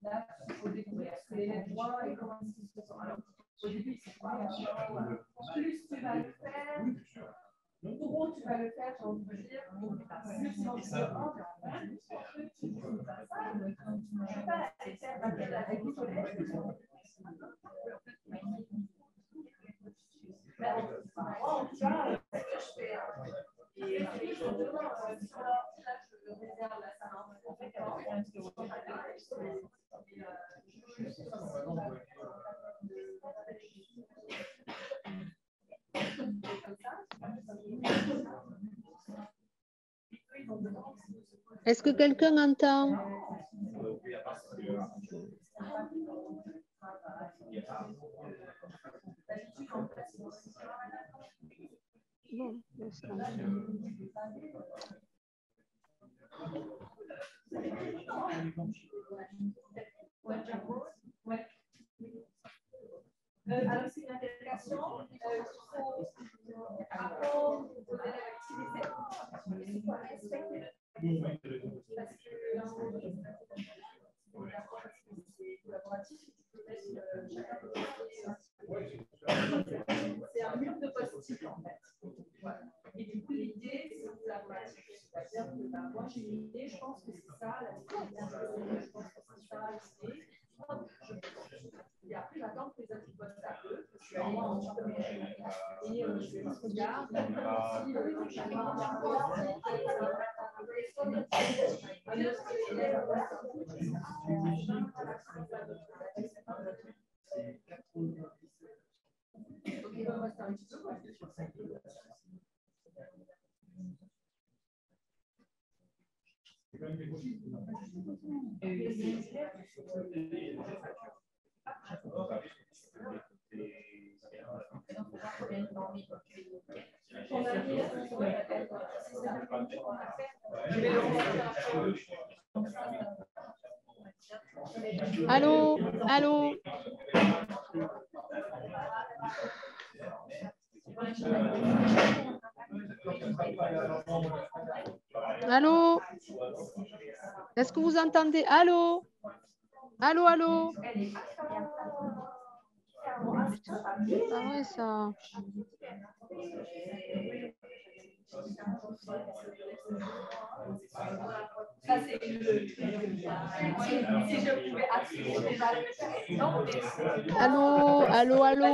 Là, il faut découvrir ce que l'élève voit et comment il se sent. Alors, au début, c'est pas plus tu vas le faire, gros tu vas le faire, j'ai envie de dire, plus tu vas le faire, tu ne fais pas ça, tu ne peux pas aller faire avec les collègues. En tout cas, je fais. Et justement, là, je réserve la salle en compétence. Est-ce que quelqu'un entend? Bon, alors, c'est une interrogation. Il faut apprendre, poser l'activité. Il faut respecter le parce que c'est collaboratif. Tu peux mettre c'est un mur de post-it en fait. Voilà. Et du coup, l'idée, c'est collaboratif. C'est-à-dire que moi, j'ai une idée, je pense que c'est ça, la détermination, je pense que c'est ça l'idée. Et après, j'attends que les autres postent à eux. Je suis allée en chambre et je regarde. Allô, allô. Allô. Est-ce que vous entendez? Allô. Allô, allô. Ah ouais, ça. Allô, allô, allô.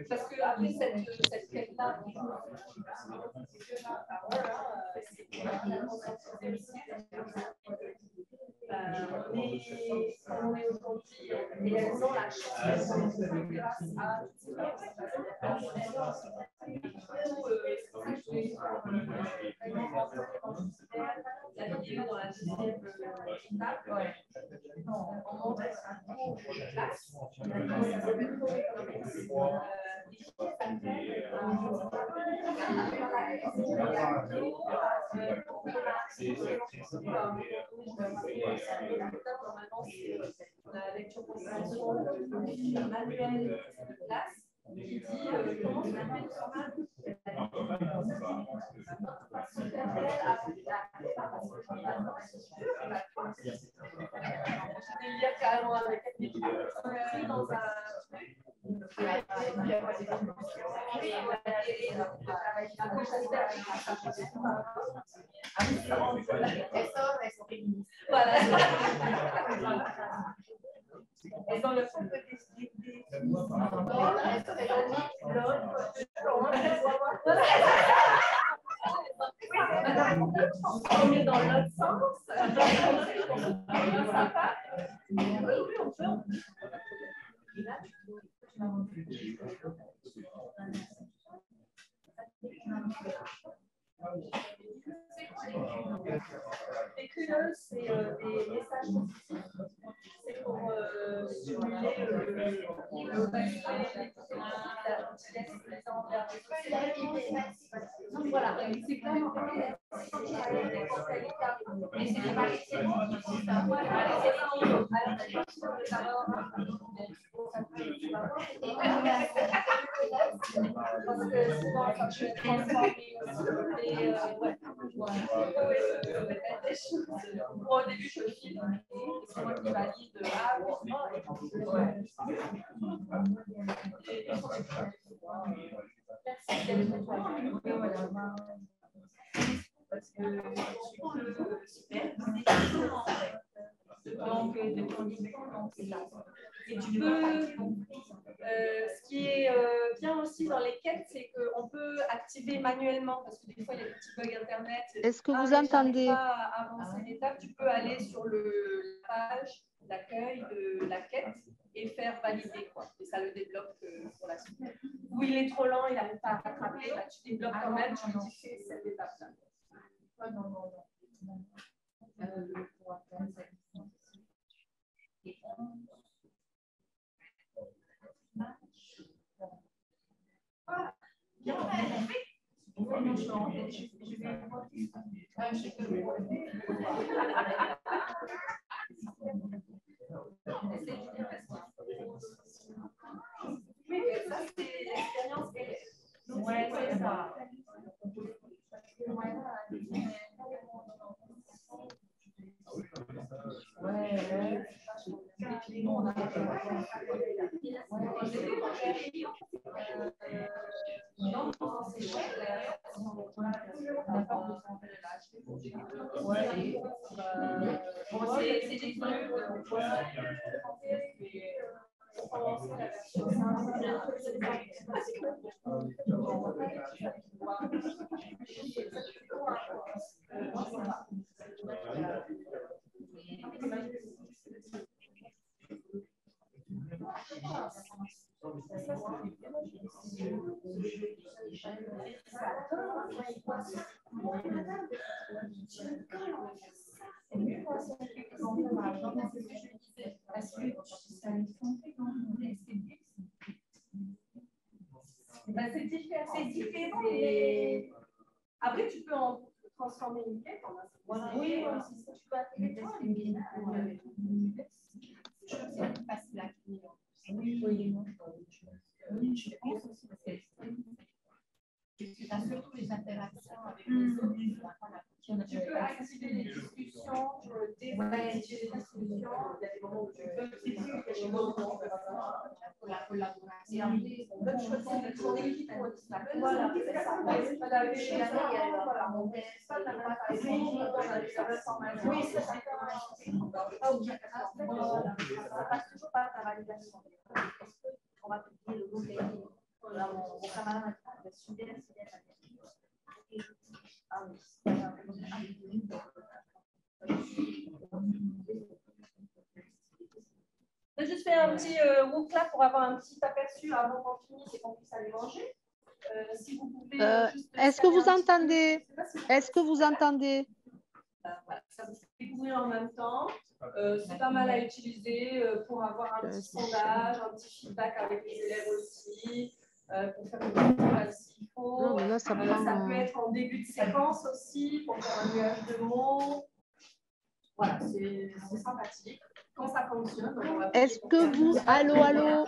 Parce que après cette quête-là, on est aujourd'hui et elles ont la chance grâce à la vidéo dans la deuxième étape, on montre un cours de classe. La lecture compréhension manuelle de classe qui dit comment on appelle il y a carrément avec dans un voilà. Elles ont le fond de on est dans l'autre sens. Oui, on peut. Les culottes, c'est des messages positifs. C'est pour stimuler le voilà, c'est clairement. Mais c'est des marques. Parce que souvent, quand je transforme au début, je filme et c'est moi qui valide. Parce que donc, et tu peux, ce qui est bien aussi dans les quêtes, c'est qu'on peut activer manuellement, parce que des fois, il y a des petits bugs Internet. Est-ce que vous entendez? Pas à avancer l'étape, tu peux aller sur la page d'accueil de la quête et faire valider, quoi. Et ça le débloque pour la suite. Ou il est trop lent, il n'arrive pas à rattraper, bah, tu débloques quand même, tu lui dis fais cette étape-là. Ça, c'est l'expérience. Ouais, c'est ça. C'est différent, mais après tu peux en transformer une quête en un. Oui, tu peux appeler toi une quête. Je trouve que c'est plus facile à créer. Oui, je pense aussi parce que tu as surtout les interactions avec les autres. Tu peux activer les discussions, tu peux désactiver les discussions. Il y a des moments où tu peux des moments pour la collaboration. On peut choisir ton équipe pour disparaître. Voilà, c'est ça. C'est pas la même chose. C'est pas la même façon. Oui, c'est ça. Ça passe toujours par ta validation. On va te dire le mot mon camarade va super. Je vais juste faire un petit walk là pour avoir un petit aperçu avant qu'on finisse et qu'on puisse aller manger. Si vous pouvez. Est-ce que vous entendez? Est-ce que vous entendez? Voilà, ça vous fait découvrir en même temps. C'est pas mal à utiliser pour avoir un petit sondage, un petit feedback avec les élèves aussi. Pour faire une contrôle s'il faut. Non, mais là, ça peut être en début de séquence aussi pour faire un nuage de mots. Voilà, c'est sympathique. Quand ça fonctionne. Est-ce que vous... Allô, allô?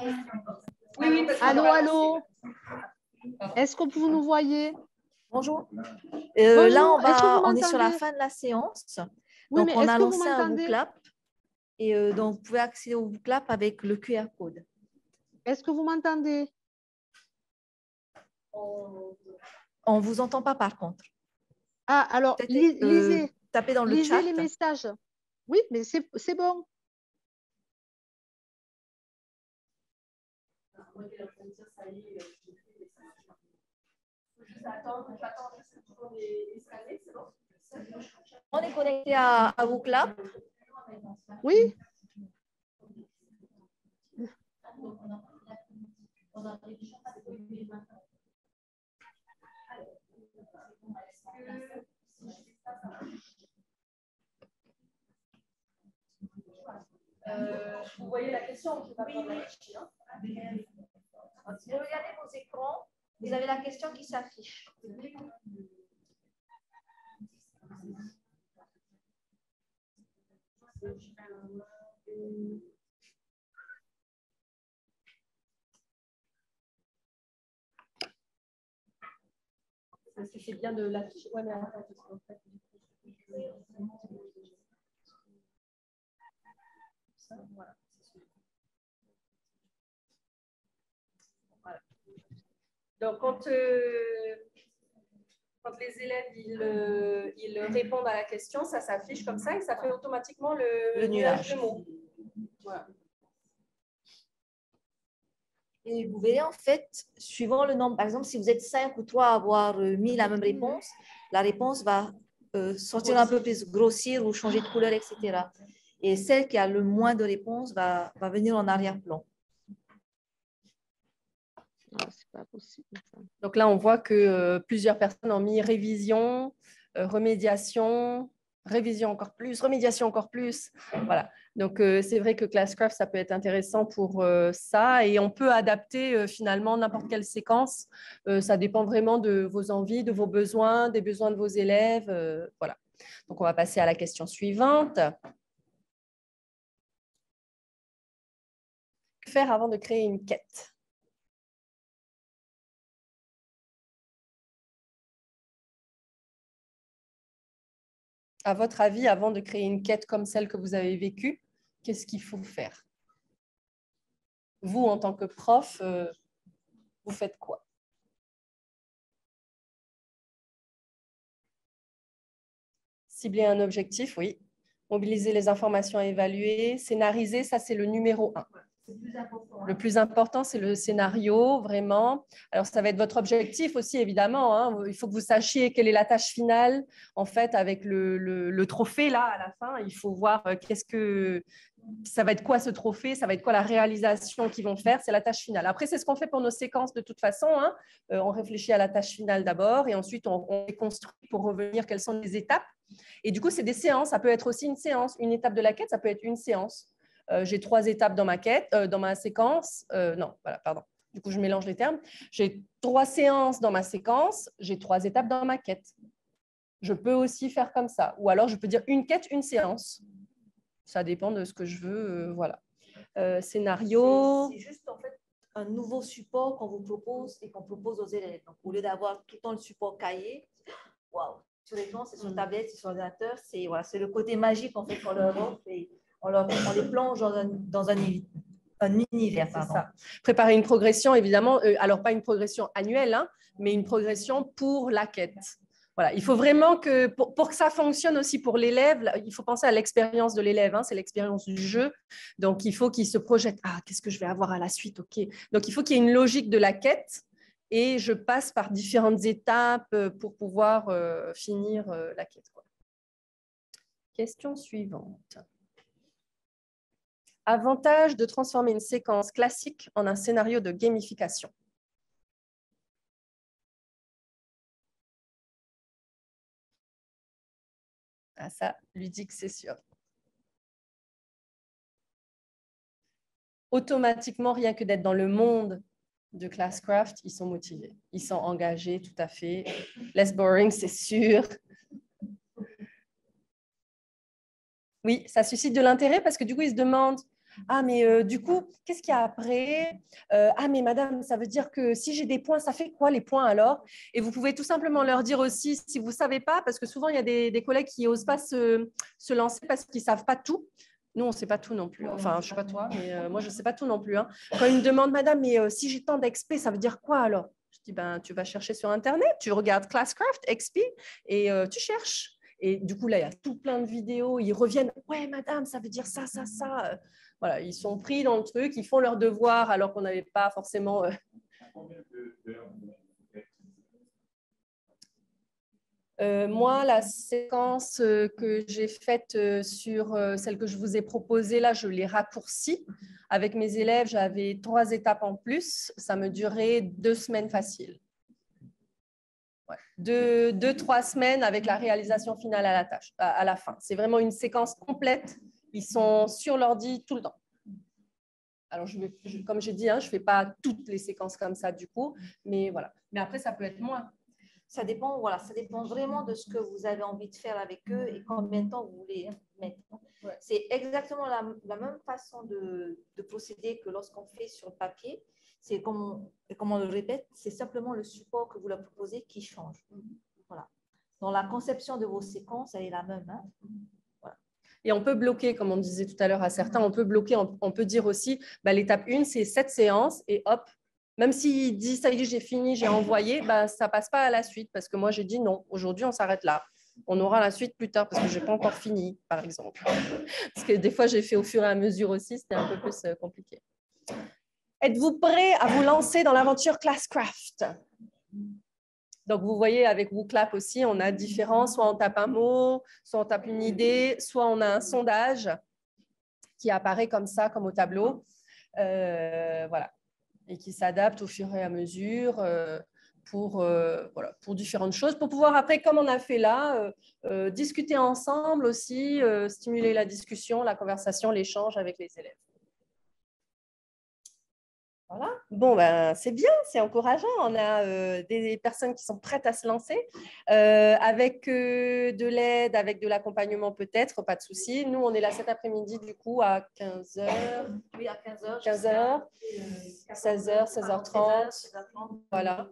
Oui, parce que allô, allô? Est-ce que vous nous voyez? Bonjour. Bonjour. Là, on est sur la fin de la séance. Oui, donc, mais on a lancé un Booklab. Et donc, vous pouvez accéder au Booklab avec le QR code. Est-ce que vous m'entendez? On ne vous entend pas, par contre. Ah, alors, lisez. Tapez dans le chat. Lisez les messages. Oui, mais c'est bon. On est connecté à Booklab. Oui. Vous voyez la question? Si vous regardez vos écrans, vous avez la question qui s'affiche. Parce que c'est bien de l'afficher. Ouais, mais attends, parce qu'en fait, voilà. Voilà. Donc, quand les élèves ils répondent à la question, ça s'affiche comme ça et ça fait automatiquement le nuage de mots. Voilà. Et vous verrez, en fait, suivant le nombre, par exemple, si vous êtes 5 ou 3 à avoir mis la même réponse, la réponse va sortir un peu plus, grossir ou changer de couleur, etc. Et celle qui a le moins de réponses va venir en arrière-plan. C'est pas possible. Donc là, on voit que plusieurs personnes ont mis révision, remédiation, révision encore plus, remédiation encore plus. Voilà. Donc, c'est vrai que Classcraft, ça peut être intéressant pour ça. Et on peut adapter finalement n'importe quelle séquence. Ça dépend vraiment de vos envies, de vos besoins, des besoins de vos élèves. Voilà. Donc, on va passer à la question suivante. Que faire avant de créer une quête? À votre avis, avant de créer une quête comme celle que vous avez vécue, qu'est-ce qu'il faut faire? Vous, en tant que prof, vous faites quoi? Cibler un objectif, oui. Mobiliser les informations à évaluer. Scénariser, ça, c'est le numéro 1. Le plus important, c'est le scénario, vraiment. Alors, ça va être votre objectif aussi, évidemment. Hein. Il faut que vous sachiez quelle est la tâche finale, en fait, avec le trophée, là, à la fin. Il faut voir ça va être quoi ce trophée, ça va être quoi la réalisation qu'ils vont faire, c'est la tâche finale. Après, c'est ce qu'on fait pour nos séquences de toute façon. Hein. On réfléchit à la tâche finale d'abord et ensuite on construit pour revenir quelles sont les étapes. Et du coup, c'est des séances. Ça peut être aussi une séance. Une étape de la quête, ça peut être une séance. J'ai 3 étapes dans ma quête, dans ma séquence. Non, voilà, pardon. Du coup, je mélange les termes. J'ai 3 séances dans ma séquence. J'ai 3 étapes dans ma quête. Je peux aussi faire comme ça. Ou alors, je peux dire une quête, une séance. Ça dépend de ce que je veux. Voilà. Scénario. C'est juste en fait un nouveau support qu'on vous propose et qu'on propose aux élèves. Donc, au lieu d'avoir tout le temps le support cahier, waouh, sur l'écran, c'est sur tablette, c'est sur ordinateur, c'est voilà, le côté magique en fait qu'on leur offre et on les plonge dans un univers. C'est ça. Préparer une progression, évidemment. Alors, pas une progression annuelle, hein, mais une progression pour la quête. Voilà, il faut vraiment que, pour que ça fonctionne aussi pour l'élève, il faut penser à l'expérience de l'élève, hein, c'est l'expérience du jeu. Donc, il faut qu'il se projette. Ah, qu'est-ce que je vais avoir à la suite? OK. Donc, il faut qu'il y ait une logique de la quête et je passe par différentes étapes pour pouvoir finir la quête, quoi. Question suivante. Avantage de transformer une séquence classique en un scénario de gamification. Ah, ça, ludique, c'est sûr. Automatiquement, rien que d'être dans le monde de Classcraft, ils sont motivés. Ils sont engagés, tout à fait. Less boring, c'est sûr. Oui, ça suscite de l'intérêt parce que du coup, ils se demandent « Ah, mais du coup, qu'est-ce qu'il y a après ? Ah, mais madame, ça veut dire que si j'ai des points, ça fait quoi les points alors ?» Et vous pouvez tout simplement leur dire aussi, si vous ne savez pas, parce que souvent, il y a des collègues qui n'osent pas se lancer parce qu'ils ne savent pas tout. Nous, on ne sait pas tout non plus. Enfin, je ne sais pas toi, mais moi, je ne sais pas tout non plus. Hein. Quand ils me demandent « Madame, mais si j'ai tant d'XP, ça veut dire quoi alors ?» Je dis ben, « Tu vas chercher sur Internet, tu regardes Classcraft, XP, et tu cherches. » Et du coup, là, il y a tout plein de vidéos. Ils reviennent. Ouais, madame, ça veut dire ça, ça, ça. Voilà, ils sont pris dans le truc. Ils font leur devoir alors qu'on n'avait pas forcément. Moi, la séquence que j'ai faite sur celle que je vous ai proposée, là, je l'ai raccourcie. Avec mes élèves, j'avais 3 étapes en plus. Ça me durait 2 semaines faciles. 2-3 semaines avec la réalisation finale à la fin. C'est vraiment une séquence complète. Ils sont sur l'ordi tout le temps. Alors, comme j'ai dit, hein, je ne fais pas toutes les séquences comme ça du coup, mais voilà. Mais après, ça peut être moins. Ça dépend, voilà, ça dépend vraiment de ce que vous avez envie de faire avec eux et combien de temps vous voulez mettre. Ouais. C'est exactement la même façon de procéder que lorsqu'on fait sur le papier. C'est comme on le répète, c'est simplement le support que vous leur proposez qui change. Voilà. Dans la conception de vos séquences, elle est la même. Hein. Voilà. Et on peut bloquer, comme on disait tout à l'heure à certains, on peut bloquer, on peut dire aussi, bah, l'étape 1, c'est cette séance et hop, même s'il dit, ça y est, j'ai fini, j'ai envoyé, bah, ça ne passe pas à la suite parce que moi, j'ai dit non, aujourd'hui, on s'arrête là. On aura la suite plus tard parce que je n'ai pas encore fini, par exemple. Parce que des fois, j'ai fait au fur et à mesure aussi, c'était un peu plus compliqué. Êtes-vous prêt à vous lancer dans l'aventure Classcraft? Donc, vous voyez, avec WooClap aussi, on a différents. Soit on tape un mot, soit on tape une idée, soit on a un sondage qui apparaît comme ça, comme au tableau. Voilà. Et qui s'adapte au fur et à mesure pour différentes choses. Pour pouvoir, après, comme on a fait là, discuter ensemble aussi, stimuler la discussion, la conversation, l'échange avec les élèves. Voilà. Bon, ben, c'est bien, c'est encourageant. On a des personnes qui sont prêtes à se lancer avec de l'aide, avec de l'accompagnement peut-être, pas de souci. Nous, on est là cet après-midi du coup à 15h. Oui, à 15h. 15h, 16h, 16h30. Voilà.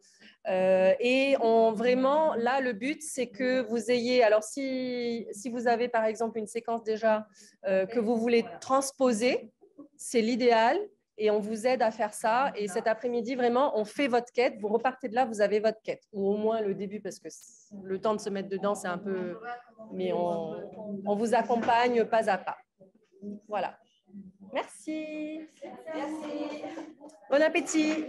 Et vraiment, là, le but, c'est que vous ayez, alors si vous avez par exemple une séquence déjà que vous voulez transposer, c'est l'idéal. Et on vous aide à faire ça. Et cet après-midi, vraiment, on fait votre quête. Vous repartez de là, vous avez votre quête. Ou au moins le début, parce que le temps de se mettre dedans, c'est un peu… Mais on vous accompagne pas à pas. Voilà. Merci. Merci. Bon appétit.